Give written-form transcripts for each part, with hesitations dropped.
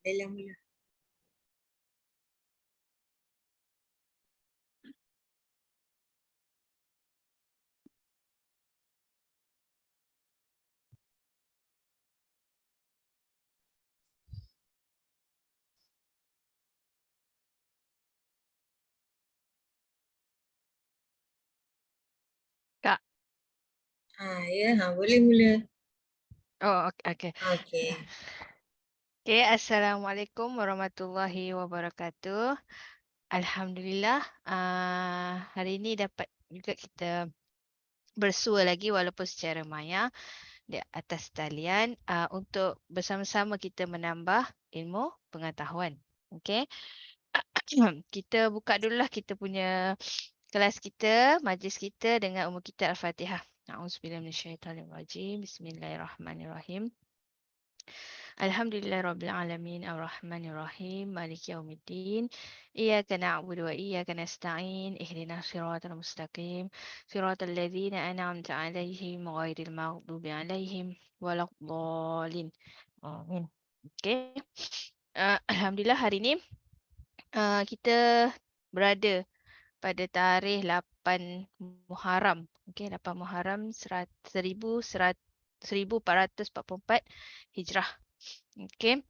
Dalam mula. Kak. Ya, boleh mula. Oh, okey. Okey. Okey, Assalamualaikum warahmatullahi wabarakatuh. Alhamdulillah, hari ini dapat juga kita bersua lagi walaupun secara maya di atas talian untuk bersama-sama kita menambah ilmu pengetahuan. Okey. Kita buka dululah kita punya kelas kita, majlis kita dengan umur kita Al-Fatihah. A'udzubillahi minasyaitonirrajim. Bismillahirrahmanirrahim. Alhamdulillah Rabbil Alamin Ar-Rahmanir-Rahim Maliki Yawmiddin Iyyaka na'budu wa iyyaka nasta'in Ihdinas siratal mustaqim Siratal ladzina an'amta 'alaihim ghairil maghdubi 'alaihim waladdallin. Amin. Okey. Alhamdulillah hari ni kita berada pada tarikh 8 Muharram. Okey, 8 Muharram 1444 Hijrah. Okey.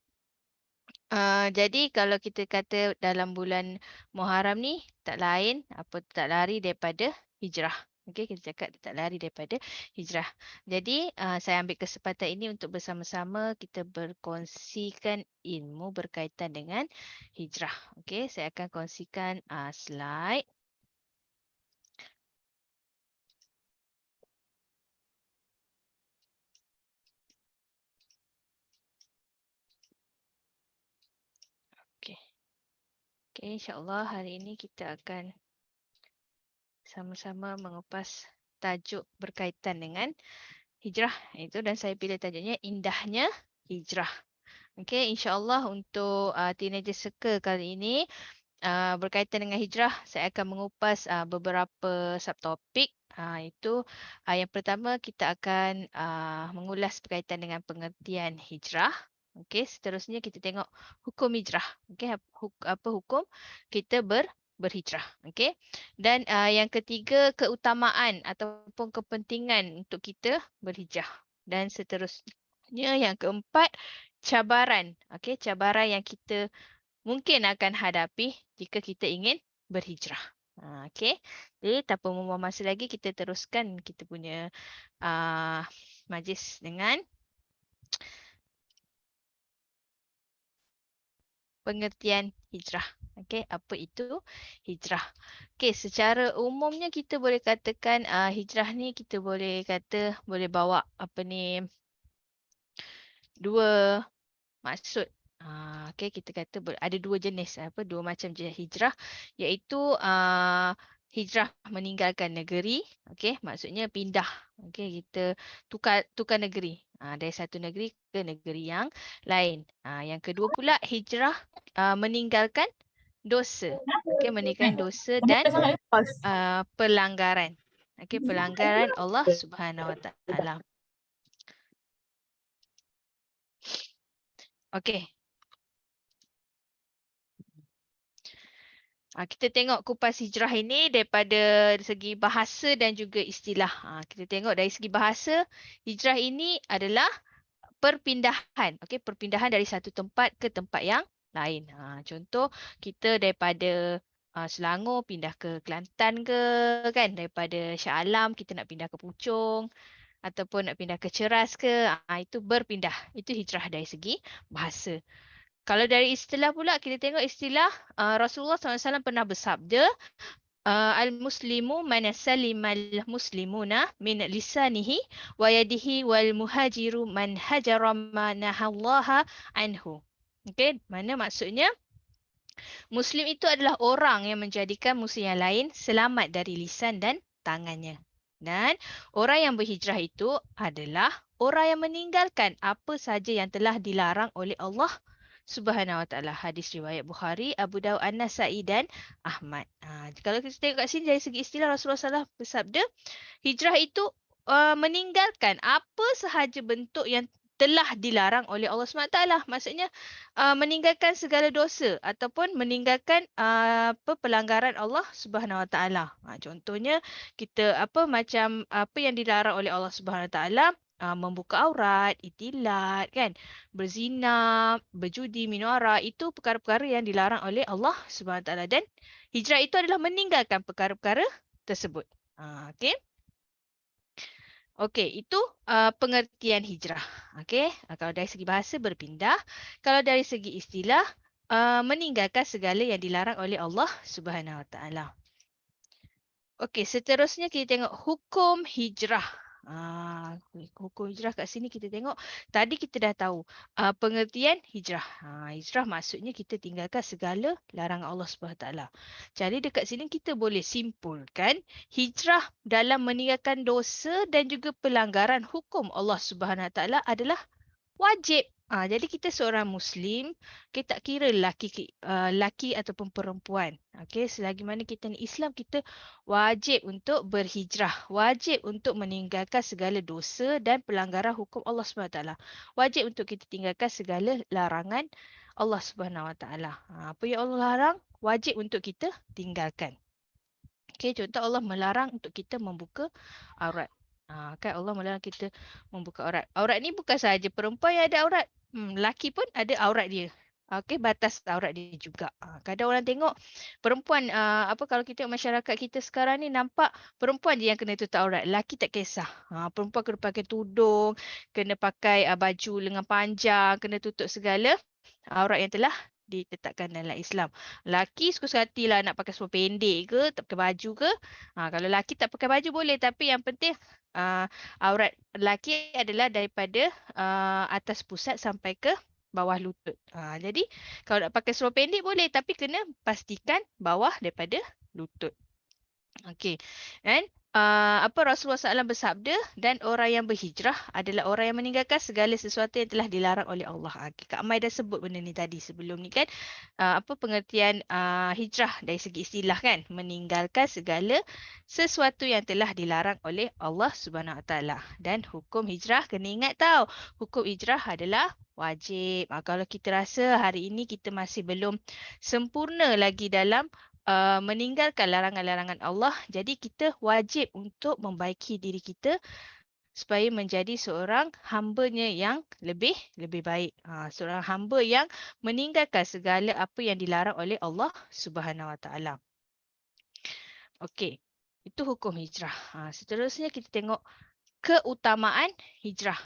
Jadi kalau kita kata dalam bulan Muharram ni tak lain tak lari daripada hijrah. Okey, kita cakap tak lari daripada hijrah. Jadi saya ambil kesempatan ini untuk bersama-sama kita berkongsikan ilmu berkaitan dengan hijrah. Okey, saya akan kongsikan slide. Okey. Okey, insya-Allah hari ini kita akan sama-sama mengupas tajuk berkaitan dengan hijrah itu, dan saya pilih tajuknya Indahnya Hijrah. Okey, insya-Allah untuk teenager circle kali ini berkaitan dengan hijrah, saya akan mengupas beberapa subtopik. Itu yang pertama kita akan mengulas berkaitan dengan pengertian hijrah. Okey, seterusnya kita tengok hukum hijrah. Okey, apa hukum kita berhijrah. Okey. Dan yang ketiga, keutamaan ataupun kepentingan untuk kita berhijrah. Dan seterusnya yang keempat, cabaran. Okey, cabaran yang kita mungkin akan hadapi jika kita ingin berhijrah. Okey. Jadi tanpa membuang masa lagi, kita teruskan kita punya majlis dengan pengertian hijrah. Okey, apa itu hijrah? Okey, secara umumnya kita boleh katakan hijrah ni kita boleh kata boleh bawa apa ni dua maksud. Okey, kita kata ada dua jenis, dua macam jenis hijrah, iaitu hijrah meninggalkan negeri. Okey, maksudnya pindah. Okey, kita tukar negeri. Dari satu negeri ke negeri yang lain. Yang kedua pula hijrah meninggalkan dosa. Okey, meninggalkan dosa dan pelanggaran. Okey, pelanggaran Allah Subhanahu Wa Taala. Okey. Kita tengok kupas hijrah ini daripada segi bahasa dan juga istilah. Kita tengok dari segi bahasa, hijrah ini adalah perpindahan. Okey, perpindahan dari satu tempat ke tempat yang lain. Contoh, kita daripada Selangor pindah ke Kelantan ke, kan? Daripada Shah Alam kita nak pindah ke Puchong ataupun nak pindah ke Ceras ke. Itu berpindah. Itu hijrah dari segi bahasa. Kalau dari istilah pula, kita tengok istilah Rasulullah SAW pernah bersabda, Al-Muslimu man salimal muslimuna min lisanihi wa yadihi wal muhajiru man hajara ma nahallaha anhu. Okey, mana maksudnya? Muslim itu adalah orang yang menjadikan musuh yang lain selamat dari lisan dan tangannya. Dan orang yang berhijrah itu adalah orang yang meninggalkan apa sahaja yang telah dilarang oleh Allah Subhanahu Wa Taala. Hadis riwayat Bukhari, Abu Dawud, An-Nasa'i dan Ahmad. Kalau kita tengok kat sini dari segi istilah, Rasulullah SAW bersabda, hijrah itu meninggalkan apa sahaja bentuk yang telah dilarang oleh Allah SWT. Maksudnya meninggalkan segala dosa ataupun meninggalkan pelanggaran Allah Subhanahu Wa Taala. Contohnya kita macam apa yang dilarang oleh Allah Subhanahu Wa Taala, membuka aurat, itilat kan, berzina, berjudi, minum arak, itu perkara-perkara yang dilarang oleh Allah Subhanahu Wa Taala, dan hijrah itu adalah meninggalkan perkara-perkara tersebut. Okey. Okey, itu pengertian hijrah. Okey, kalau dari segi bahasa berpindah, kalau dari segi istilah meninggalkan segala yang dilarang oleh Allah Subhanahu Wa Taala. Okey, seterusnya kita tengok hukum hijrah. Hukum hijrah kat sini kita tengok, tadi kita dah tahu pengertian hijrah. Hijrah maksudnya kita tinggalkan segala larangan Allah Subhanahu Wa Taala. Jadi dekat sini kita boleh simpulkan hijrah dalam meninggalkan dosa dan juga pelanggaran hukum Allah Subhanahu Wa Taala adalah wajib. Jadi kita seorang Muslim, kita tak kira laki ataupun perempuan. Okay, selagi mana kita ni Islam, kita wajib untuk berhijrah. Wajib untuk meninggalkan segala dosa dan pelanggaran hukum Allah SWT. Wajib untuk kita tinggalkan segala larangan Allah SWT. Apa yang Allah larang, wajib untuk kita tinggalkan. Okay, contoh Allah melarang untuk kita membuka aurat. Kan Allah melarang kita membuka aurat. Aurat ni bukan sahaja perempuan yang ada aurat. Lelaki pun ada aurat dia. Okey, batas aurat dia juga. Kadang orang tengok perempuan, kalau kita tengok masyarakat kita sekarang ni, nampak perempuan je yang kena tutup aurat. Lelaki tak kisah. Perempuan kena pakai tudung, kena pakai baju lengan panjang, kena tutup segala aurat yang telah ditetapkan dalam Islam. Laki suka hatilah nak pakai seluar pendek ke, tak pakai baju ke. Kalau laki tak pakai baju boleh, tapi yang penting aurat lelaki adalah daripada atas pusat sampai ke bawah lutut. Jadi kalau nak pakai seluar pendek boleh, tapi kena pastikan bawah daripada lutut. Okey. Dan Rasulullah SAW bersabda, dan orang yang berhijrah adalah orang yang meninggalkan segala sesuatu yang telah dilarang oleh Allah. Kak Amai dah sebut benda ni tadi sebelum ni kan. Pengertian hijrah dari segi istilah kan, meninggalkan segala sesuatu yang telah dilarang oleh Allah Subhanahu Wa Taala. Dan hukum hijrah kena ingat tau, hukum hijrah adalah wajib. Kalau kita rasa hari ini kita masih belum sempurna lagi dalam meninggalkan larangan-larangan Allah, jadi kita wajib untuk membaiki diri kita supaya menjadi seorang hamba-Nya yang lebih baik. Seorang hamba yang meninggalkan segala apa yang dilarang oleh Allah Subhanahu Wa Taala. Okey, itu hukum hijrah. Seterusnya kita tengok keutamaan hijrah.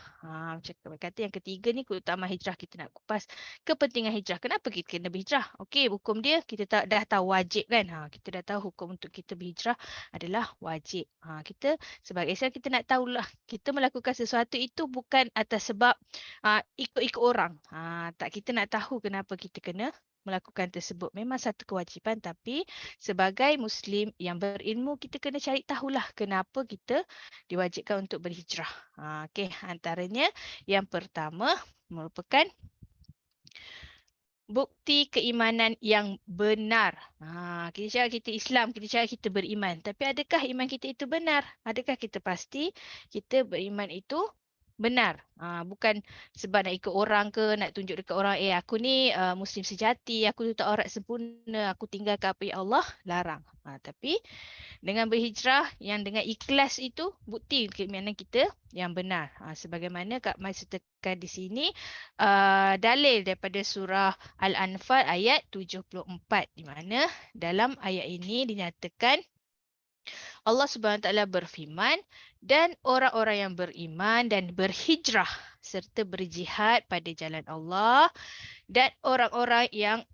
Macam kata yang ketiga ni, keutamaan hijrah, kita nak kupas kepentingan hijrah. Kenapa kita kena berhijrah? Okey, hukum dia kita dah tahu wajib kan. Kita dah tahu hukum untuk kita berhijrah adalah wajib. Kita sebagai Islam kita nak tahulah, kita melakukan sesuatu itu bukan atas sebab ikut-ikut orang. Tak, kita nak tahu kenapa kita kena melakukan tersebut. Memang satu kewajipan, tapi sebagai Muslim yang berilmu, kita kena cari tahulah kenapa kita diwajibkan untuk berhijrah. Okey, antaranya yang pertama merupakan bukti keimanan yang benar. Kita cakap kita Islam, kita cakap kita beriman. Tapi adakah iman kita itu benar? Adakah kita pasti kita beriman itu benar? Bukan sebab nak ikut orang ke, nak tunjuk dekat orang, aku ni Muslim sejati, aku tutup aurat sempurna, aku tinggalkan apa yang Allah larang. Tapi dengan berhijrah yang dengan ikhlas itu bukti keimanan kita yang benar. Sebagaimana Kak Mai sertakan di sini dalil daripada surah Al-Anfal ayat 74, di mana dalam ayat ini dinyatakan Allah Subhanahu Wa Taala berfirman, dan orang-orang yang beriman dan berhijrah serta berjihad pada jalan Allah, dan orang-orang yang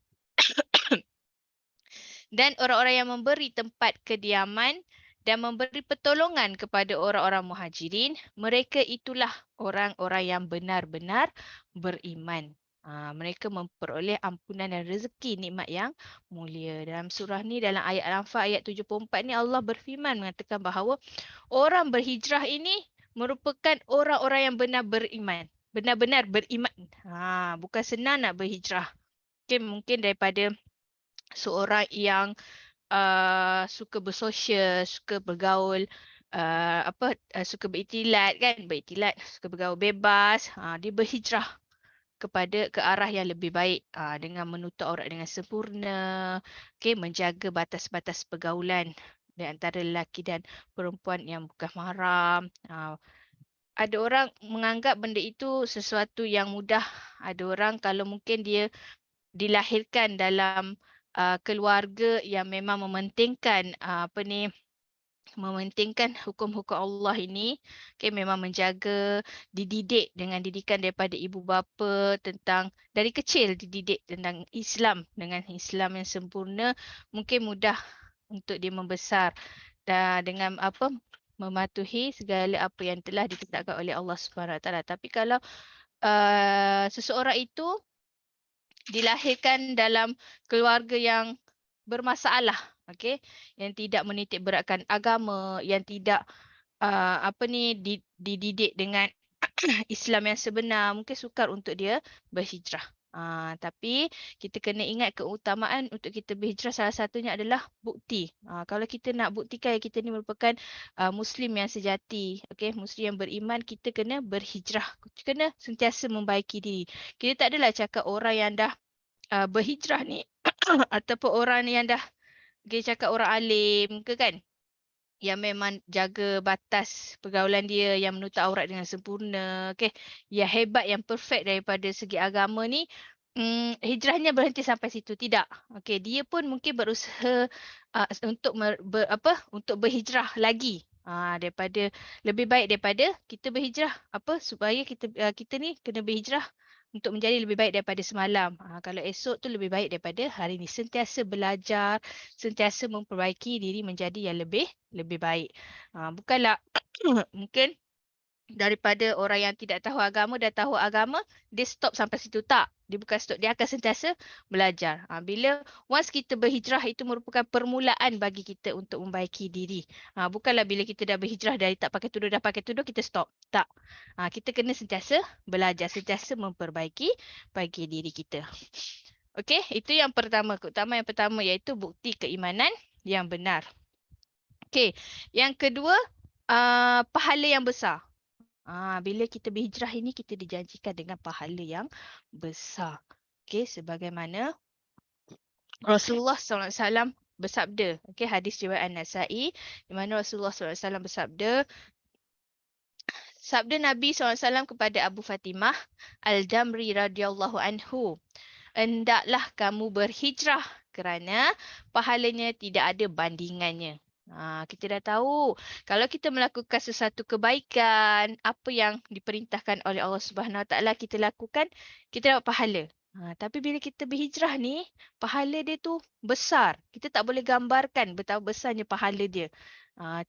yang memberi tempat kediaman dan memberi pertolongan kepada orang-orang muhajirin, mereka itulah orang-orang yang benar-benar beriman. Mereka memperoleh ampunan dan rezeki nikmat yang mulia. Dalam surah ni, dalam ayat Al-Anfal ayat 74 ni, Allah berfirman mengatakan bahawa orang berhijrah ini merupakan orang-orang yang benar beriman. Benar-benar beriman. Bukan senang nak berhijrah. Mungkin daripada seorang yang suka bersosial, suka bergaul, suka beriktilat kan, beriktilat, suka bergaul bebas, dia berhijrah ke arah yang lebih baik dengan menutup aurat dengan sempurna, okey, menjaga batas-batas pergaulan di antara lelaki dan perempuan yang bukan mahram. Ada orang menganggap benda itu sesuatu yang mudah. Ada orang kalau mungkin dia dilahirkan dalam keluarga yang memang mementingkan mementingkan hukum-hukum Allah ini, okay, memang menjaga, dididik dengan didikan daripada ibu bapa tentang dari kecil dididik tentang Islam dengan Islam yang sempurna, mungkin mudah untuk dia membesar dan dengan mematuhi segala apa yang telah ditetapkan oleh Allah Subhanahu Wa Taala. Tapi kalau seseorang itu dilahirkan dalam keluarga yang bermasalah, okey, yang tidak menitik beratkan agama, yang tidak dididik dengan Islam yang sebenar, mungkin sukar untuk dia berhijrah. Tapi kita kena ingat keutamaan untuk kita berhijrah, salah satunya adalah bukti. Kalau kita nak buktikan kita ni merupakan Muslim yang sejati, okay, Muslim yang beriman, kita kena berhijrah. Kita kena sentiasa membaiki diri. Kita tak adalah cakap orang yang dah berhijrah ni ataupun orang yang dah kita cakap orang alim ke kan, yang memang jaga batas pergaulan dia, yang menutup aurat dengan sempurna, okay, yang hebat, yang perfect daripada segi agama ni, hijrahnya berhenti sampai situ, tidak. Okay, dia pun mungkin berusaha untuk berhijrah lagi. Daripada lebih baik daripada kita berhijrah supaya kita ni kena berhijrah untuk menjadi lebih baik daripada semalam. Kalau esok tu lebih baik daripada hari ni. Sentiasa belajar, sentiasa memperbaiki diri menjadi yang lebih baik. Bukanlah mungkin daripada orang yang tidak tahu agama, dah tahu agama, dia stop sampai situ. Tak. Dia bukan stop. Dia akan sentiasa belajar. Bila once kita berhijrah, itu merupakan permulaan bagi kita untuk membaiki diri. Bukanlah bila kita dah berhijrah dari tak pakai tudung, dah pakai tudung, kita stop. Tak. Kita kena sentiasa belajar, sentiasa memperbaiki bagi diri kita. Okey, itu yang pertama. Keutamaan yang pertama iaitu bukti keimanan yang benar. Okey, yang kedua, pahala yang besar. Bila kita berhijrah ini, kita dijanjikan dengan pahala yang besar. Okey, sebagaimana Rasulullah SAW bersabda, okey, hadis riwayat An-Nasa'i, di mana Rasulullah SAW bersabda, sabda Nabi SAW kepada Abu Fatimah Al-Damri radhiyallahu anhu, hendaklah kamu berhijrah kerana pahalanya tidak ada bandingannya. Kita dah tahu kalau kita melakukan sesuatu kebaikan, apa yang diperintahkan oleh Allah Subhanahu Wa Taala kita lakukan, kita dapat pahala. Tapi bila kita berhijrah ni, pahala dia tu besar. Kita tak boleh gambarkan betapa besarnya pahala dia.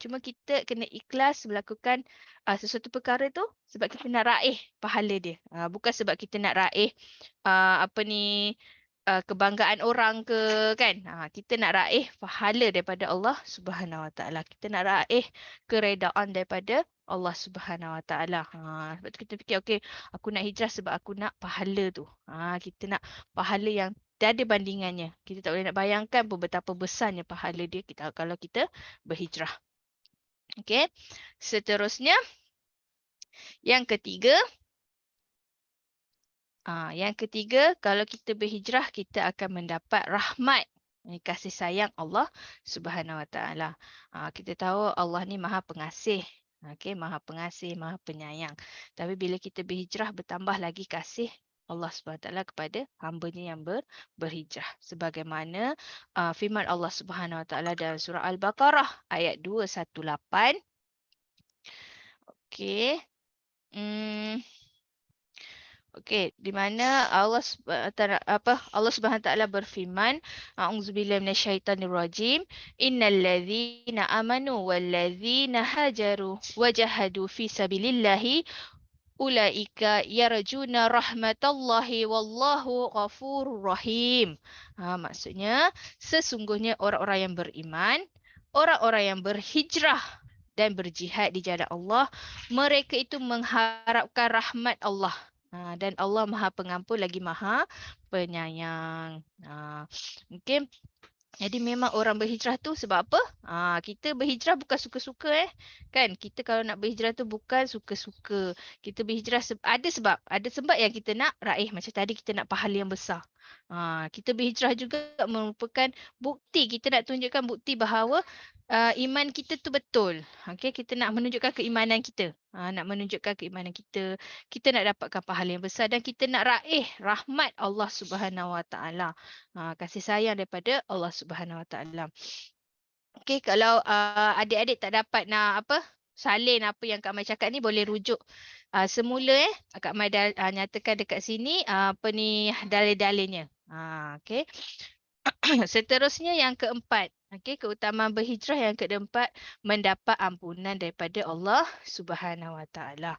Cuma kita kena ikhlas melakukan sesuatu perkara tu sebab kita nak raih pahala dia. Bukan sebab kita nak raih kebanggaan orang ke kan. Kita nak raih pahala daripada Allah Subhanahu Wa Taala. Kita nak raih keredaan daripada Allah Subhanahu Wa Taala. Sebab tu kita fikir, okey, aku nak hijrah sebab aku nak pahala tu. Kita nak pahala yang tiada bandingannya. Kita tak boleh nak bayangkan pun betapa besarnya pahala dia kalau kita berhijrah. Okey. Seterusnya, yang ketiga, kalau kita berhijrah, kita akan mendapat rahmat, kasih sayang Allah Subhanahu Wa Taala. Kita tahu Allah ni Maha Pengasih. Okey, Maha Pengasih, Maha Penyayang. Tapi bila kita berhijrah, bertambah lagi kasih Allah Subhanahu Wa Taala kepada hamba-Nya yang berhijrah. Sebagaimana firman Allah Subhanahu Wa Taala dalam surah Al-Baqarah ayat 218. Okey. Okey, di mana Allah Subhanahu Wa Taala berfirman, A'udzubillahi minasyaitonirrajim, innalladzina amanu walladzina hajaru wajahadu fi sabilillahi ulaika yarjuna rahmatallahi wallahu ghafurur rahim. Maksudnya sesungguhnya orang-orang yang beriman, orang-orang yang berhijrah dan berjihad di jalan Allah, mereka itu mengharapkan rahmat Allah. Dan Allah Maha Pengampun lagi Maha Penyayang. Mungkin Jadi memang orang berhijrah tu sebab apa? Kita berhijrah bukan suka-suka Kan? Kita kalau nak berhijrah tu bukan suka-suka. Kita berhijrah ada sebab. Ada sebab yang kita nak raih. Macam tadi kita nak pahala yang besar. Kita berhijrah juga merupakan bukti. Kita nak tunjukkan bukti bahawa iman kita tu betul. Okay? Kita nak menunjukkan keimanan kita. Nak menunjukkan keimanan kita. Kita nak dapatkan pahala yang besar dan kita nak raih rahmat Allah Subhanahu Wa Taala. Kasih sayang daripada Allah Subhanahu Wa Taala. Okey, kalau adik-adik tak dapat nak salin apa yang Kak Mai cakap ni, boleh rujuk semula Kak Mai nyatakan dekat sini apa ni dalil-dalilnya. Okey. Seterusnya yang keempat. Okey, keutamaan berhijrah yang keempat, mendapat ampunan daripada Allah Subhanahu Wa Taala.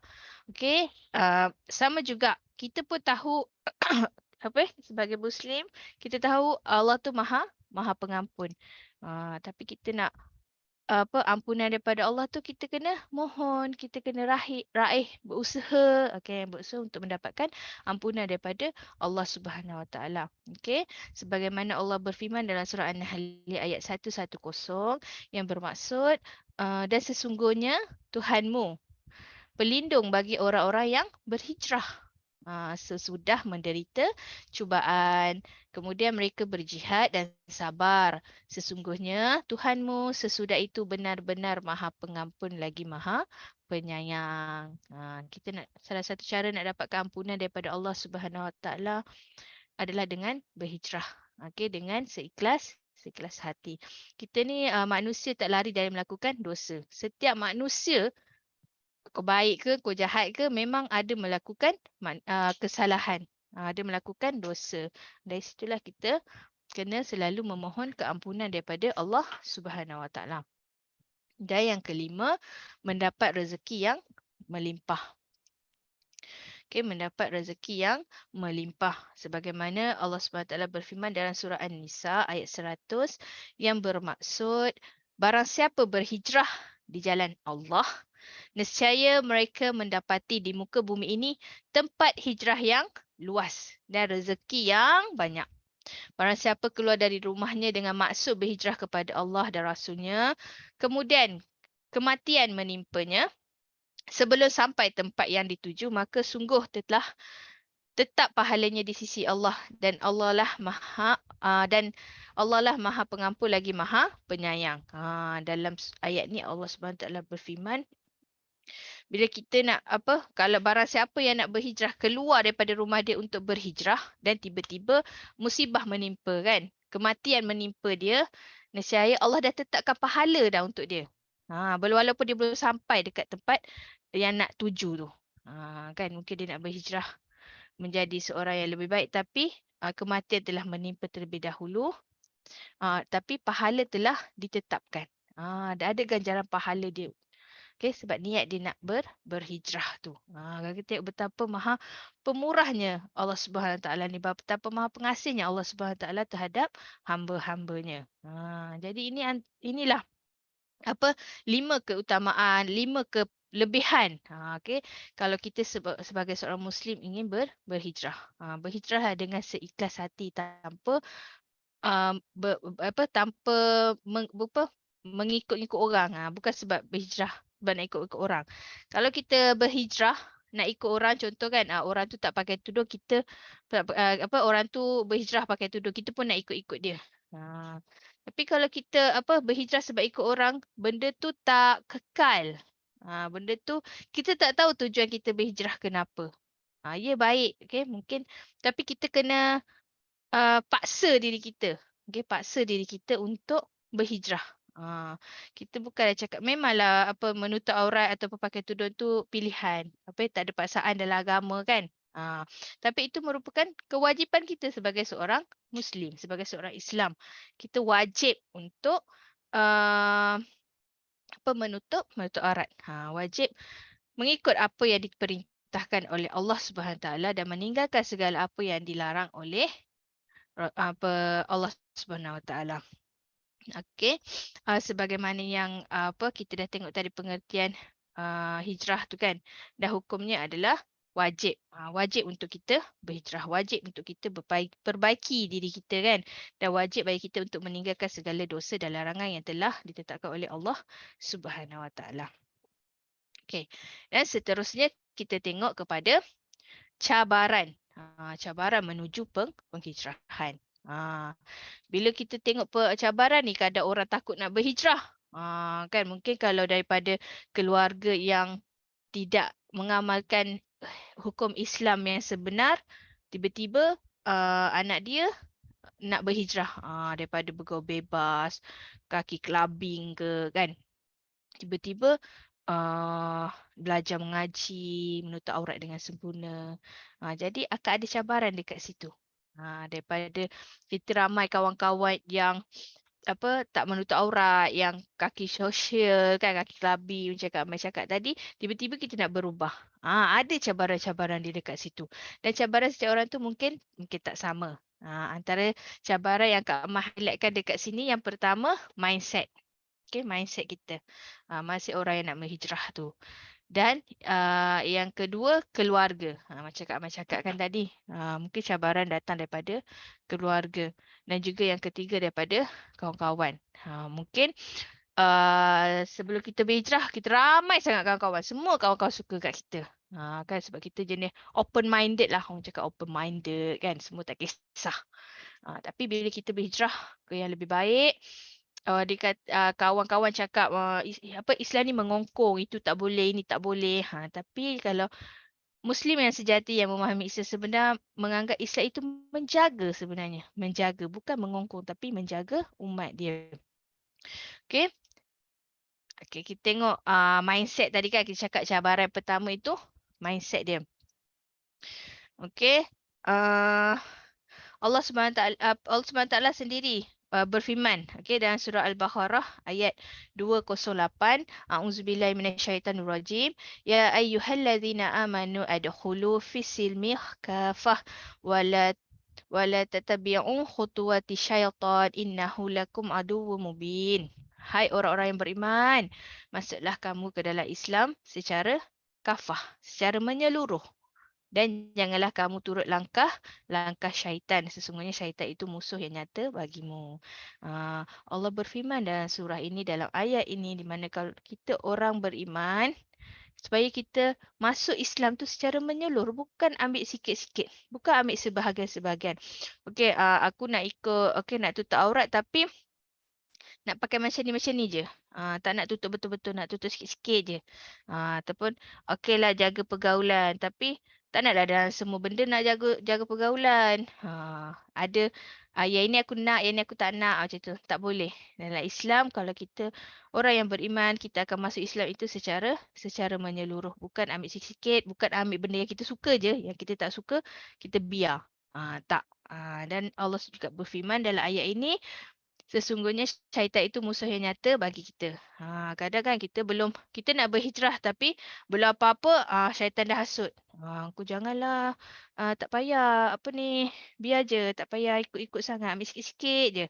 Okey, sama juga kita pun tahu sebagai Muslim, kita tahu Allah tu Maha Pengampun. Tapi kita nak ampunan daripada Allah tu, kita kena mohon, kita kena raih, berusaha, berusaha untuk mendapatkan ampunan daripada Allah Subhanahu Wa Taala. Okey, sebagaimana Allah berfirman dalam surah An-Nahl ayat 110 yang bermaksud dan sesungguhnya Tuhanmu pelindung bagi orang-orang yang berhijrah sesudah menderita cubaan. Kemudian mereka berjihad dan sabar. Sesungguhnya Tuhanmu sesudah itu benar-benar Maha Pengampun lagi Maha Penyayang. Kita nak, salah satu cara nak dapatkan ampunan daripada Allah Subhanahu Wa Taala adalah dengan berhijrah. Dengan seikhlas hati. Kita ni manusia tak lari dari melakukan dosa. Setiap manusia, kau baik ke, kau jahat ke, memang ada melakukan kesalahan. Ada melakukan dosa. Dari situlah kita kena selalu memohon keampunan daripada Allah Subhanahu Wa Taala. Dan yang kelima, mendapat rezeki yang melimpah. Mendapat rezeki yang melimpah. Sebagaimana Allah Subhanahu Wa Taala berfirman dalam surah An-Nisa ayat 100 yang bermaksud, barang siapa berhijrah di jalan Allah, nescaya mereka mendapati di muka bumi ini tempat hijrah yang luas dan rezeki yang banyak. Barang siapa keluar dari rumahnya dengan maksud berhijrah kepada Allah dan Rasulnya, kemudian kematian menimpanya sebelum sampai tempat yang dituju, maka sungguh telah tetap pahalanya di sisi Allah dan Allah lah Maha Pengampun lagi Maha Penyayang. Dalam ayat ni Allah Subhanahu Wa Taala berfirman, bila kita nak kalau barang siapa yang nak berhijrah keluar daripada rumah dia untuk berhijrah dan tiba-tiba musibah menimpa kan, kematian menimpa dia, nescaya Allah dah tetapkan pahala dah untuk dia. Walaupun dia belum sampai dekat tempat yang nak tuju tu. Kan mungkin dia nak berhijrah menjadi seorang yang lebih baik, tapi kematian telah menimpa terlebih dahulu. Tapi pahala telah ditetapkan. Dah ada ganjaran pahala dia. Sebab niat dia nak berhijrah tu. Kita tengok betapa maha pemurahnya Allah Subhanahu Wa Taala ni, betapa maha pengasihnya Allah Subhanahu Wa Taala terhadap hamba-hambanya. Jadi inilah 5 keutamaan, 5 kelebihan. Kalau kita sebagai seorang Muslim ingin berhijrah. Berhijrah dengan seikhlas hati, tanpa tanpa mengikut-ikut orang. Bukan sebab berhijrah sebab nak ikut-ikut orang. Kalau kita berhijrah nak ikut orang, contoh kan, orang tu tak pakai tudung, kita orang tu berhijrah pakai tudung, kita pun nak ikut-ikut dia. Tapi kalau kita berhijrah sebab ikut orang, benda tu tak kekal. Benda tu kita tak tahu tujuan kita berhijrah kenapa. Ya baik, mungkin, tapi kita kena paksa diri kita. Paksa diri kita untuk berhijrah. Kita bukanlah cakap memanglah menutup aurat atau pakai tudung tu pilihan. Tak ada paksaan dalam agama kan. Tapi itu merupakan kewajipan kita sebagai seorang Muslim, sebagai seorang Islam. Kita wajib untuk menutup aurat. Wajib mengikut apa yang diperintahkan oleh Allah Subhanahu Wa Taala dan meninggalkan segala apa yang dilarang oleh Allah Subhanahu Wa Taala. Sebagaimana yang kita dah tengok tadi pengertian hijrah tu kan. Dan hukumnya adalah wajib. Wajib untuk kita berhijrah. Wajib untuk kita perbaiki diri kita kan. Dan wajib bagi kita untuk meninggalkan segala dosa dan larangan yang telah ditetapkan oleh Allah Subhanahu Wa Taala. Okey. Dan seterusnya kita tengok kepada cabaran. Cabaran menuju penghijrahan. Bila kita tengok cabaran ni, kadang orang takut nak berhijrah. Kan mungkin kalau daripada keluarga yang tidak mengamalkan hukum Islam yang sebenar, tiba-tiba anak dia nak berhijrah daripada bergaul bebas, kaki clubbing ke kan. Tiba-tiba belajar mengaji, menutup aurat dengan sempurna. Jadi akan ada cabaran dekat situ. Daripada kita ramai kawan-kawan yang tak menutup aurat, yang kaki sosial kan, kaki clubbing macam cakap tadi, tiba-tiba kita nak berubah. Ada cabaran-cabaran di dekat situ. Dan cabaran setiap orang tu mungkin tak sama. Antara cabaran yang Kak Amah highlightkan dekat sini, yang pertama mindset. Okay, mindset kita. Mindset orang yang nak berhijrah tu. Dan yang kedua, keluarga. Macam Kak Amah cakapkan tadi, mungkin cabaran datang daripada keluarga. Dan juga yang ketiga daripada kawan-kawan. Mungkin sebelum kita berhijrah, kita ramai sangat kawan-kawan. Semua kawan-kawan suka kat kita. Kan sebab kita jenis open-minded lah. Orang cakap open-minded kan. Semua tak kisah. Tapi bila kita berhijrah ke yang lebih baik, kawan-kawan cakap Islam ni mengongkong, itu tak boleh, ini tak boleh. Tapi kalau Muslim yang sejati yang memahami Islam sebenar menganggap Islam itu menjaga sebenarnya. Menjaga, bukan mengongkong tapi menjaga umat dia. Okey. Okey, kita tengok mindset tadi kan, kita cakap cabaran pertama itu mindset dia. Okey. Allah SWT sendiri berfirman, dalam surah Al-Baqarah ayat 208, A'udzubillahi minasyaitanirrajim, ya ayyuhallazina amanu adkhulu fis-silmi kafah wala tatabi'u khutuwati syaitan innahu lakum aduwwum mubin. Hai orang-orang yang beriman, masuklah kamu ke dalam Islam secara kafah, secara menyeluruh. Dan janganlah kamu turut langkah syaitan. Sesungguhnya syaitan itu musuh yang nyata bagimu. Allah berfirman dalam surah ini, dalam ayat ini, di mana kalau kita orang beriman, supaya kita masuk Islam tu secara menyeluruh, bukan ambil sikit-sikit, bukan ambil sebahagian-sebahagian. Aku nak ikut, nak tutup aurat tapi nak pakai macam ni je. Tak nak tutup betul-betul, nak tutup sikit-sikit je. Ataupun okeylah jaga pergaulan tapi tak naklah dalam semua benda nak jaga pergaulan. Ada yang ini aku nak, yang ini aku tak nak, macam tu. Tak boleh. Dalam Islam kalau kita orang yang beriman, kita akan masuk Islam itu secara menyeluruh. Bukan ambil sikit-sikit, bukan ambil benda yang kita suka je, yang kita tak suka kita biar. Tak. Dan Allah juga berfirman dalam ayat ini, sesungguhnya syaitan itu musuh yang nyata bagi kita. Kadang kan kita nak berhijrah tapi belum apa-apa, syaitan dah hasut. Aku janganlah, tak payah, biar je, tak payah ikut-ikut sangat, ambil sikit-sikit je.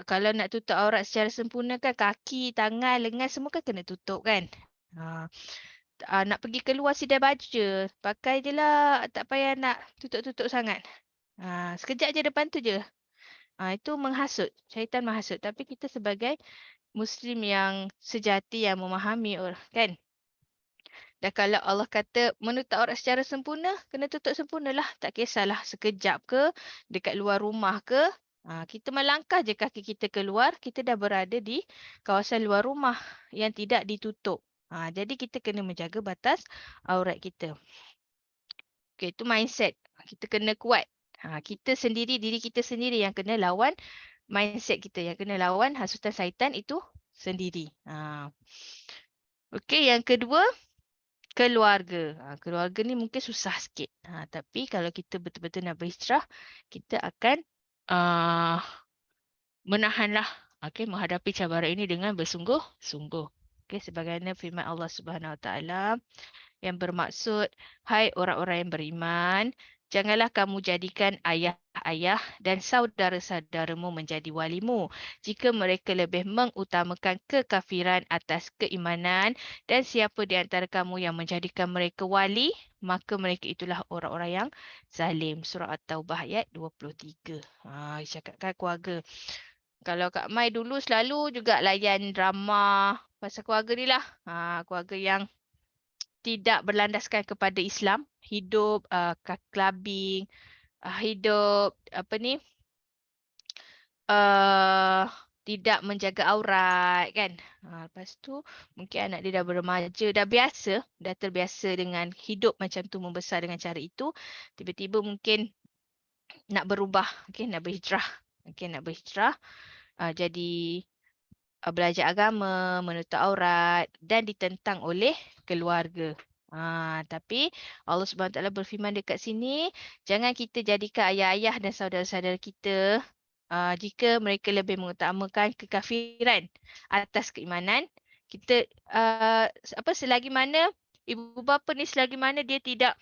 Kalau nak tutup aurat secara sempurna kan, kaki, tangan, lengan semua kan kena tutup kan. Nak pergi keluar sidai baju je, pakai je lah, tak payah nak tutup-tutup sangat. Sekejap je depan tu je. Itu menghasut. Syaitan menghasut. Tapi kita sebagai Muslim yang sejati, yang memahami, kan? Dan kalau Allah kata menutup aurat secara sempurna, kena tutup sempurnalah. Tak kisahlah sekejap ke, dekat luar rumah ke. Kita melangkah je kaki kita keluar, kita dah berada di kawasan luar rumah yang tidak ditutup. Jadi kita kena menjaga batas aurat kita. Itu mindset. Kita kena kuat. Diri kita sendiri yang kena lawan mindset kita, yang kena lawan hasutan syaitan itu sendiri. Yang kedua, keluarga. Keluarga ni mungkin susah sikit. Tapi kalau kita betul-betul nak berhijrah, kita akan menahanlah menghadapi cabaran ini dengan bersungguh-sungguh. Sebagaimana firman Allah Subhanahu Wa Taala yang bermaksud, hai orang-orang yang beriman, janganlah kamu jadikan ayah ayah dan saudara-saudaramu menjadi walimu. Jika mereka lebih mengutamakan kekafiran atas keimanan dan siapa di antara kamu yang menjadikan mereka wali, maka mereka itulah orang-orang yang zalim. Surah At-Taubah ayat 23. Cakapkan keluarga. Kalau Kak Mai dulu selalu juga layan drama pasal keluarga ni lah. Keluarga yang tidak berlandaskan kepada Islam. Hidup clubbing, hidup apa ni, uh, tidak menjaga aurat kan. Lepas tu mungkin anak dia dah berremaja, dah terbiasa dengan hidup macam tu, membesar dengan cara itu. Tiba-tiba mungkin nak berubah, okay, nak berhijrah. Okay, nak berhijrah. Jadi belajar agama, menutup aurat dan ditentang oleh keluarga. Tapi Allah Subhanahu Wa Taala berfirman dekat sini, jangan kita jadikan ayah-ayah dan saudara-saudara kita jika mereka lebih mengutamakan kekafiran atas keimanan. Kita selagi mana ibu bapa ni selagi mana dia tidak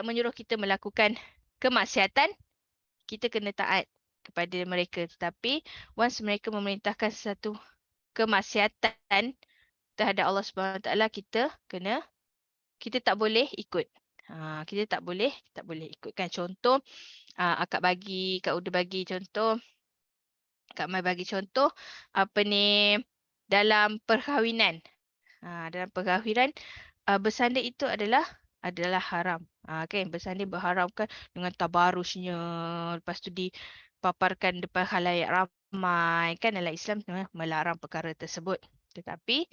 menyuruh kita melakukan kemaksiatan, kita kena taat kepada mereka. Tetapi once mereka memerintahkan sesuatu kemaksiatan terhadap Allah Subhanahu Wa Taala, kita tak boleh ikut. Kita tak boleh ikutkan. Contoh, Kak Uda bagi contoh, Kak Mai bagi contoh apa ni, dalam perkahwinan. Dalam perkahwinan bersanding itu adalah haram. Kan bersanding berharamkan dengan tabarusnya, lepas tu dipaparkan depan khalayak ramai, kan dalam Islam melarang perkara tersebut. Tetapi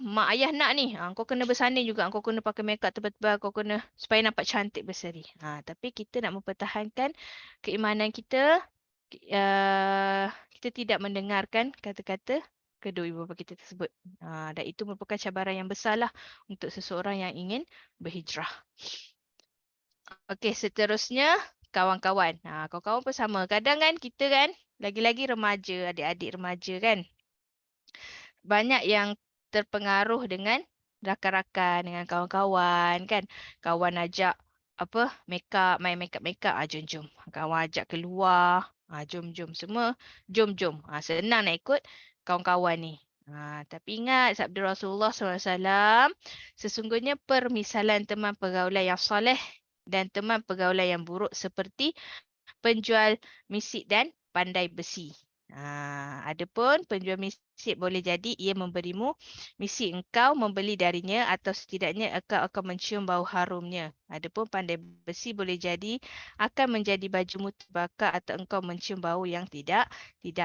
mak ayah nak ni, kau kena bersanding juga, kau kena pakai makeup tebal-tebal, kau kena supaya nampak cantik berseri. Tapi kita nak mempertahankan keimanan kita, kita tidak mendengarkan kata-kata kedua ibu bapa kita tersebut. Dan itu merupakan cabaran yang besarlah untuk seseorang yang ingin berhijrah. Okey, seterusnya kawan-kawan. Kawan-kawan pun sama. Kadang kan kita kan lagi-lagi remaja, adik-adik remaja kan, banyak yang terpengaruh dengan rakan-rakan, dengan kawan-kawan kan. Kawan ajak main makeup, jom-jom. Kawan ajak keluar, jom-jom semua, jom-jom. Senang nak ikut kawan-kawan ni. Tapi ingat sabda Rasulullah SAW, sesungguhnya permisalan teman pergaulan yang soleh dan teman pergaulan yang buruk seperti penjual misik dan pandai besi. Adapun penjual misik boleh jadi ia memberimu misik, engkau membeli darinya atau setidaknya engkau akan mencium bau harumnya. Adapun pandai besi boleh jadi akan menjadi bajumu terbakar atau engkau mencium bau yang tidak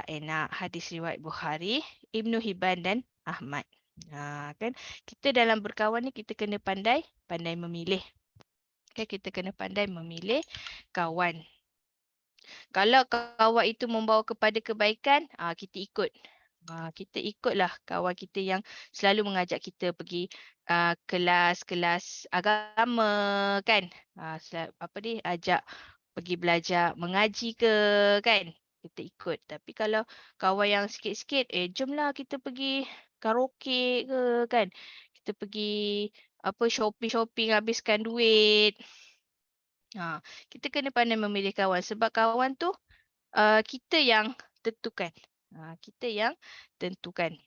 enak. Hadis riwayat Bukhari, Ibnu Hibban dan Ahmad. Kan kita dalam berkawan ni kita kena pandai memilih. Okay, kita kena pandai memilih kawan. Kalau kawan itu membawa kepada kebaikan, kita ikut. Kita ikutlah kawan kita yang selalu mengajak kita pergi kelas-kelas agama kan. Ajak pergi belajar mengaji ke kan. Kita ikut. Tapi kalau kawan yang sikit-sikit, jomlah kita pergi karaoke ke kan. Kita pergi shopping-shopping habiskan duit. Kita kena pandai memilih kawan sebab kawan tu kita yang tentukan. Kita yang tentukan.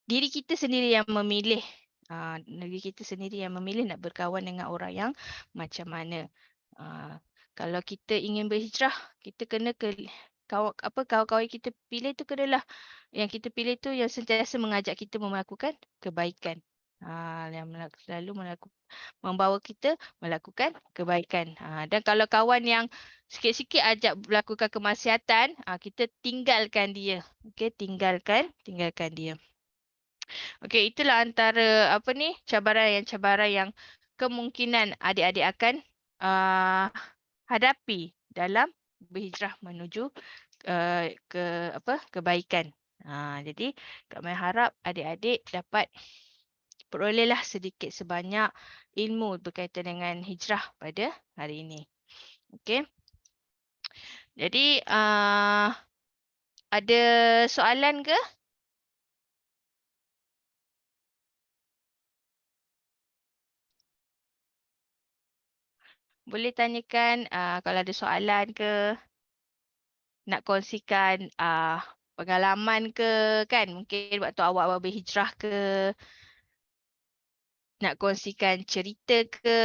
Diri kita sendiri yang memilih. Diri kita sendiri yang memilih nak berkawan dengan orang yang macam mana. Kalau kita ingin berhijrah, kita kena kawan-kawan kita pilih tu kenalah. Yang kita pilih tu yang sentiasa mengajak kita melakukan kebaikan. Yang selalu membawa kita melakukan kebaikan. Dan kalau kawan yang sikit-sikit ajak melakukan kemaksiatan, kita tinggalkan dia. Okey, tinggalkan dia. Okey, itulah antara cabaran yang kemungkinan adik-adik akan hadapi dalam berhijrah menuju kebaikan. Jadi kami harap adik-adik dapat perolehlah sedikit sebanyak ilmu berkaitan dengan hijrah pada hari ini. Okey. Jadi ada soalan ke? boleh tanyakan kalau ada soalan ke, nak kongsikan pengalaman ke kan, mungkin waktu awak berhijrah ke, nak kongsikan cerita ke.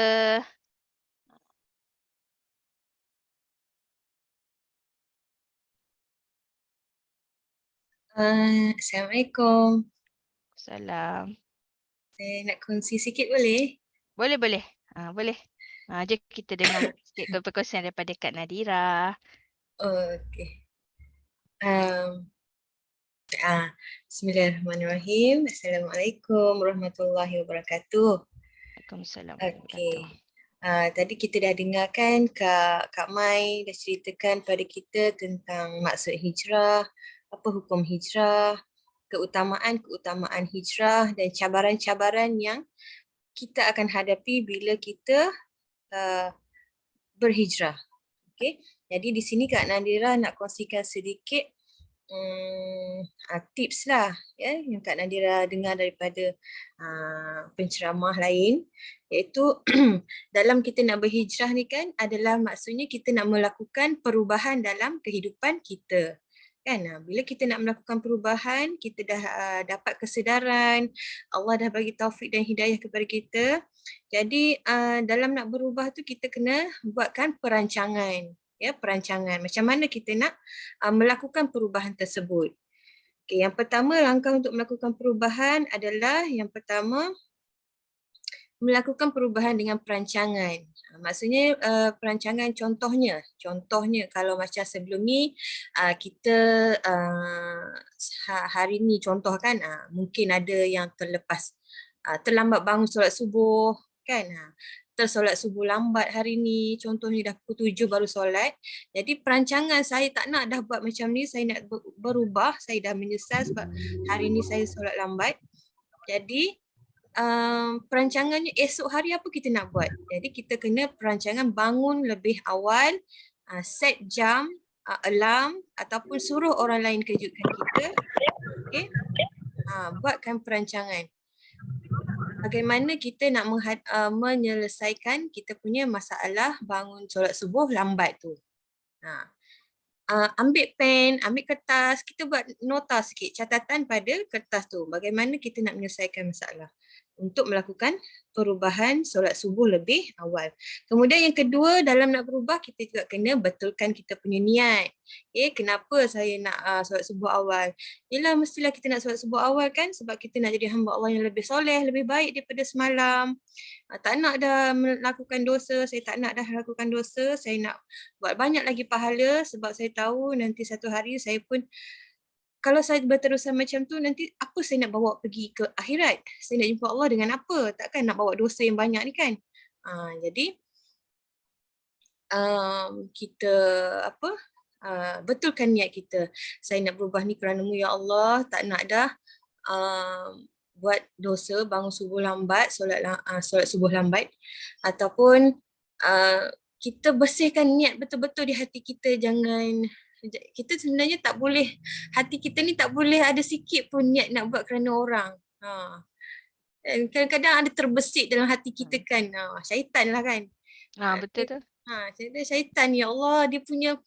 Assalamualaikum. Salam. Saya nak kongsi sikit boleh? Boleh, boleh. Boleh. Jom kita dengar sikit perkongsian daripada Kak Nadira. Okey. Um, Bismillahirrahmanirrahim. Assalamualaikum warahmatullahi wabarakatuh. Waalaikumsalam Okey. warahmatullahi. Tadi kita dah dengarkan Kak Mai dah ceritakan pada kita tentang maksud hijrah, apa hukum hijrah, keutamaan hijrah dan cabaran-cabaran yang kita akan hadapi bila kita uh, berhijrah. Okey. Jadi di sini Kak Nadira nak kongsikan sedikit tips lah ya yang Kak Nadira dengar daripada penceramah lain, iaitu dalam kita nak berhijrah ni kan adalah maksudnya kita nak melakukan perubahan dalam kehidupan kita kan. Bila kita nak melakukan perubahan, kita dah dapat kesedaran, Allah dah bagi taufik dan hidayah kepada kita. Jadi dalam nak berubah tu kita kena buatkan perancangan. Ya, perancangan macam mana kita nak melakukan perubahan tersebut. Okay, yang pertama langkah untuk melakukan perubahan adalah yang pertama melakukan perubahan dengan perancangan. Maksudnya perancangan contohnya kalau macam sebelum ni kita hari ni contoh kan mungkin ada yang terlambat bangun solat subuh kan. Tersolat subuh lambat hari ni, contohnya dah pukul 7 baru solat. Jadi perancangan saya tak nak dah buat macam ni, saya nak berubah, saya dah menyesal sebab hari ni saya solat lambat. Jadi perancangannya esok hari apa kita nak buat. Jadi kita kena perancangan bangun lebih awal, set jam, alarm ataupun suruh orang lain kejutkan kita. Okay? Buatkan perancangan. Bagaimana kita nak menyelesaikan kita punya masalah bangun solat subuh lambat tu. Ambil pen, ambil kertas, kita buat nota sikit, catatan pada kertas tu. Bagaimana kita nak menyelesaikan masalah untuk melakukan perubahan solat subuh lebih awal. Kemudian yang kedua, dalam nak berubah, kita juga kena betulkan kita punya niat. Kenapa saya nak solat subuh awal? Yelah, mestilah kita nak solat subuh awal kan sebab kita nak jadi hamba Allah yang lebih soleh, lebih baik daripada semalam. Tak nak dah melakukan dosa, saya tak nak dah lakukan dosa, saya nak buat banyak lagi pahala sebab saya tahu nanti satu hari saya pun kalau saya berterusan macam tu nanti apa saya nak bawa pergi ke akhirat? Saya nak jumpa Allah dengan apa? Takkan nak bawa dosa yang banyak ni kan? Jadi kita betulkan niat kita. Saya nak berubah ni kerana-Mu ya Allah, tak nak dah buat dosa, bangun subuh lambat, solat subuh lambat ataupun kita bersihkan niat betul-betul di hati kita. Jangan kita sebenarnya tak boleh, hati kita ni tak boleh ada sikit pun niat nak buat kerana orang. Kadang-kadang ada terbesit dalam hati kita kan. Syaitan lah kan. Betul tu. Syaitan ya Allah, dia punya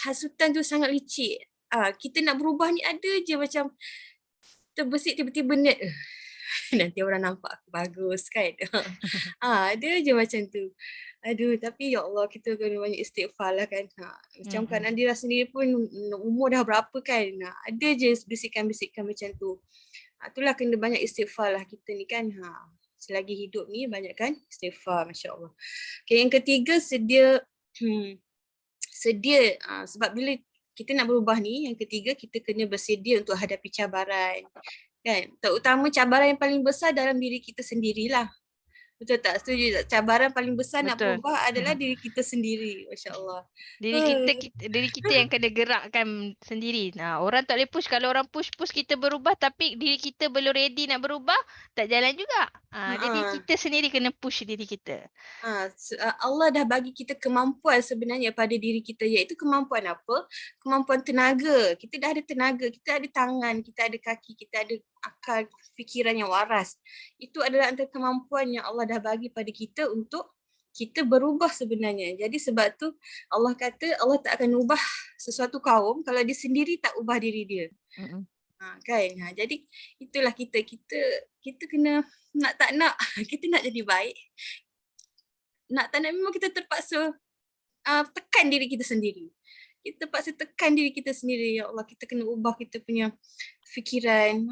hasutan tu sangat licik. Kita nak berubah ni ada je macam terbesit tiba-tiba niat. Nanti orang nampak aku bagus kan. Ada je macam tu. Aduh, tapi ya Allah kita kena banyak istighfar lah kan. Macam Kak Nadira sendiri pun umur dah berapa kan. Ada je bisikan-bisikan macam tu. Itulah kena banyak istighfar lah kita ni kan. Selagi hidup ni banyak kan istighfar, Masya Allah. Okay, yang ketiga sedia sebab bila kita nak berubah ni, yang ketiga kita kena bersedia untuk hadapi cabaran. Kan? Terutama cabaran yang paling besar dalam diri kita sendirilah. Betul tak? Setuju tak? Cabaran paling besar nak berubah adalah diri kita sendiri. Masya Allah. Diri kita yang kena gerakkan sendiri. Orang tak boleh push. Kalau orang push kita berubah tapi diri kita belum ready nak berubah, tak jalan juga. Jadi kita sendiri kena push diri kita. Allah dah bagi kita kemampuan sebenarnya pada diri kita, iaitu kemampuan apa? Kemampuan tenaga. Kita dah ada tenaga, kita ada tangan, kita ada kaki, kita ada akal, fikiran yang waras. Itu adalah antara kemampuan yang Allah dah bagi pada kita untuk kita berubah sebenarnya. Jadi sebab tu Allah kata Allah tak akan ubah sesuatu kaum kalau dia sendiri tak ubah diri dia. Mm-mm. Kan? Jadi itulah kita kena nak tak nak kita nak jadi baik. Nak tak nak memang kita terpaksa tekan diri kita sendiri. Kita terpaksa tekan diri kita sendiri. Ya Allah, kita kena ubah kita punya fikiran.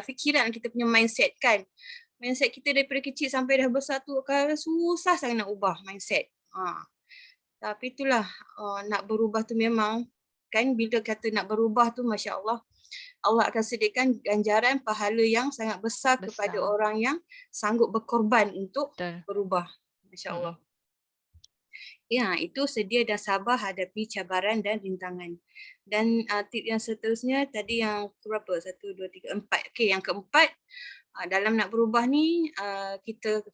Fikiran kita punya mindset kan. Mindset kita daripada kecil sampai dah besar tu kan susah sangat nak ubah mindset. Tapi itulah nak berubah tu memang kan bila kata nak berubah tu Masya Allah, Allah akan sediakan ganjaran pahala yang sangat besar kepada Besar. orang yang sanggup berkorban untuk Betul. berubah. Masya Allah. Mm-mm. Ya, itu sedia dan sabar hadapi cabaran dan rintangan. Dan tip yang seterusnya tadi yang berapa? 1, 2, 3, 4. Okey, yang keempat dalam nak berubah ni kita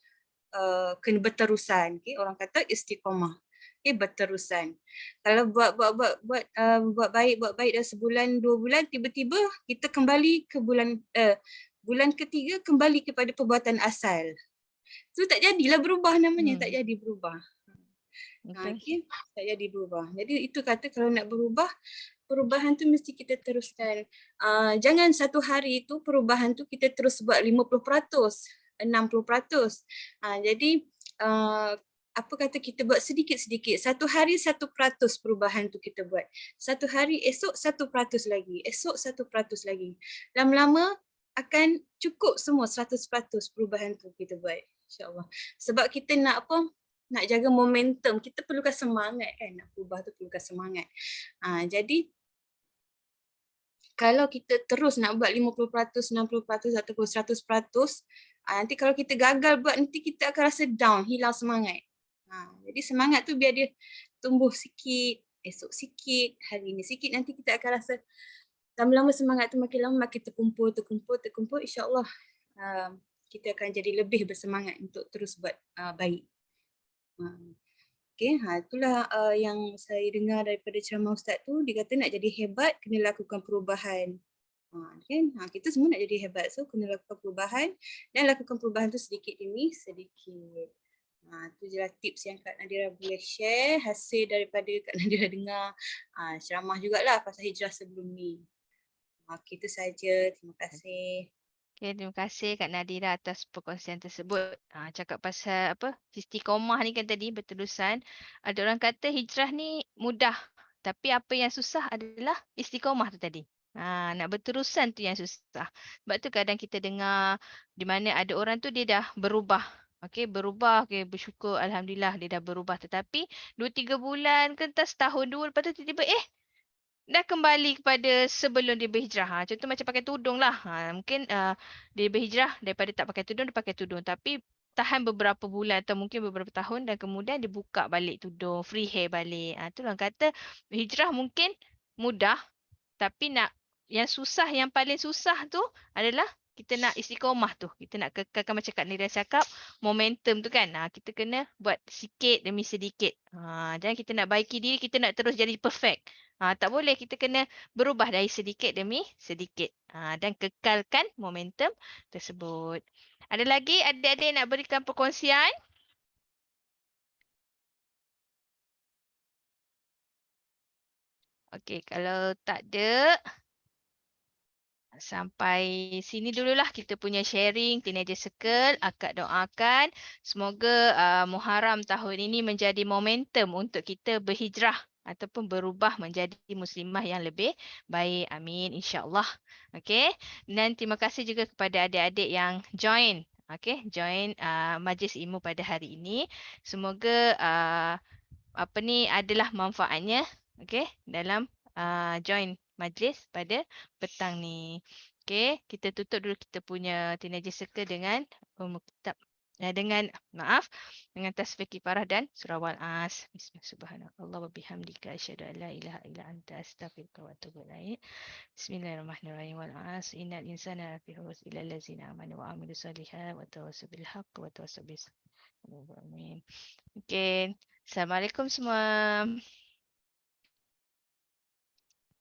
kena berterusan. Okey, orang kata istiqamah. Okey, berterusan. Kalau buat baik dah sebulan 2 bulan tiba-tiba kita kembali ke bulan ketiga kembali kepada perbuatan asal. So tak jadilah berubah namanya, tak jadi berubah. Betul. Okay, tak jadi berubah. Jadi itu kata kalau nak berubah, perubahan tu mesti kita teruskan. Jangan satu hari tu perubahan tu kita terus buat 50%, 60%. Jadi apa kata kita buat sedikit-sedikit. Satu hari 1% perubahan tu kita buat. Satu hari esok 1% lagi. Esok 1% lagi. Lama-lama akan cukup semua 100% perubahan tu kita buat. InsyaAllah. Sebab kita nak apa? Nak jaga momentum, kita perlukan semangat kan, nak berubah tu perlukan semangat. Jadi kalau kita terus nak buat 50%, 60% ataupun 100%, nanti kalau kita gagal buat, nanti kita akan rasa down, hilang semangat. Jadi semangat tu biar dia tumbuh sikit, esok sikit, hari ni sikit, nanti kita akan rasa lama-lama semangat tu makin lama makin terkumpul, insyaAllah kita akan jadi lebih bersemangat untuk terus buat baik. Okay, itulah yang saya dengar daripada ceramah Ustaz tu. Dia kata nak jadi hebat, kena lakukan perubahan. Kan? Kita semua nak jadi hebat. So, kena lakukan perubahan dan lakukan perubahan tu sedikit demi sedikit. Itu je lah tips yang Kak Nadira boleh share hasil daripada Kak Nadira dengar ceramah jugalah pasal hijrah sebelum ni. Itu saja. Terima kasih. Okay, terima kasih Kak Nadira atas perkongsian tersebut. Cakap pasal apa? Istiqomah ni kan tadi berterusan. Ada orang kata hijrah ni mudah. Tapi apa yang susah adalah istiqomah tu tadi. Nak berterusan tu yang susah. Sebab tu kadang kita dengar di mana ada orang tu dia dah berubah. Okey, berubah. Okey, bersyukur. Alhamdulillah dia dah berubah. Tetapi 2-3 bulan ke entah setahun dua lepas tu tiba-tiba dah kembali kepada sebelum dia berhijrah. Contoh macam pakai tudung lah. Mungkin dia berhijrah daripada tak pakai tudung, dia pakai tudung. Tapi tahan beberapa bulan atau mungkin beberapa tahun dan kemudian dia buka balik tudung, free hair balik. Itu orang kata hijrah mungkin mudah tapi yang susah, yang paling susah tu adalah kita nak istiqomah tu. Kita nak kekalkan macam Kak Nira cakap, momentum tu kan. Kita kena buat sikit demi sedikit. Jangan kita nak baiki diri, kita nak terus jadi perfect. Tak boleh, kita kena berubah dari sedikit demi sedikit. Dan kekalkan momentum tersebut. Ada lagi adik-adik nak berikan perkongsian? Okey, kalau tak ada, sampai sini dululah kita punya sharing Teenager Circle. Akak doakan semoga Muharram tahun ini menjadi momentum untuk kita berhijrah ataupun berubah menjadi muslimah yang lebih baik. Amin, insya-Allah. Okey. Dan terima kasih juga kepada adik-adik yang join. Okey, join majlis ilmu pada hari ini. Semoga apa ni adalah manfaatnya, okey, dalam join majlis pada petang ni. Okey, kita tutup dulu kita punya Teenager Circle dengan kitab dengan tasbih kifarah dan surah Wal-As. Bismillahirrahmanirrahim wa bihamdika asyhadu an la ilaha illa anta astaghfiruka wa atubu ilaik. Bismillahirrahmanirrahim. Wal-As innal insana lafi khusr illa allazina amanu wa amilus solihat wa tawassaw bil haqq wa tawassaw bis sabr. Amin. Okey. Assalamualaikum semua.